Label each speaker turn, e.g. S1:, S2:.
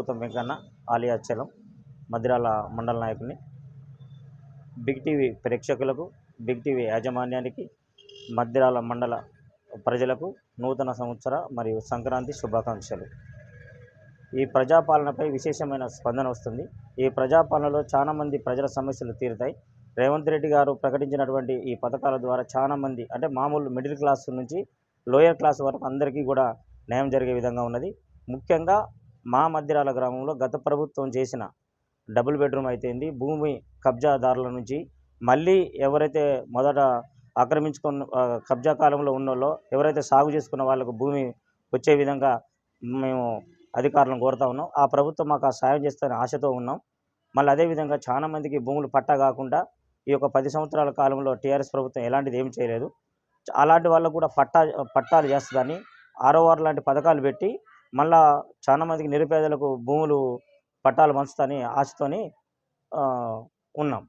S1: గౌతమ్ వెంకన్న ఆలియా చలం మదిరాల మండల నాయకుని. Big TV ప్రేక్షకులకు, బిగ్ టీవీ యాజమాన్యానికి, మదిరాల మండల ప్రజలకు నూతన సంవత్సర మరియు సంక్రాంతి శుభాకాంక్షలు. ఈ ప్రజాపాలనపై విశేషమైన స్పందన వస్తుంది. ఈ ప్రజాపాలనలో చాలామంది ప్రజల సమస్యలు తీరుతాయి. రేవంత్ రెడ్డి గారు ప్రకటించినటువంటి ఈ పథకాల ద్వారా చాలామంది అంటే మామూలు మిడిల్ క్లాస్ నుంచి లోయర్ క్లాస్ వరకు అందరికీ కూడా న్యాయం జరిగే విధంగా ఉన్నది. ముఖ్యంగా మా మదిరాల గ్రామంలో గత ప్రభుత్వం చేసిన డబుల్ బెడ్రూమ్ అయితేంది, భూమి కబ్జాదారుల నుంచి మళ్ళీ ఎవరైతే మొదట ఆక్రమించుకున్న కబ్జా కాలంలో ఉన్నోళ్ళో ఎవరైతే సాగు చేసుకున్న వాళ్ళకు భూమి వచ్చే విధంగా మేము అధికారులను కోరుతా ఉన్నాం. ఆ ప్రభుత్వం మాకు ఆ సాయం చేస్తారని ఆశతో ఉన్నాం. మళ్ళీ అదేవిధంగా చాలామందికి భూములు పట్టా కాకుండా ఈ యొక్క 10 సంవత్సరాల కాలంలో టీఆర్ఎస్ ప్రభుత్వం ఎలాంటిది ఏం చేయలేదు. అలాంటి వాళ్ళకు కూడా పట్టాలు చేస్తుందని ROR లాంటి పథకాలు పెట్టి మళ్ళా చాలామందికి నిరుపేదలకు భూములు పట్టాలు పంచుతాని ఆశతోని ఉన్నాం.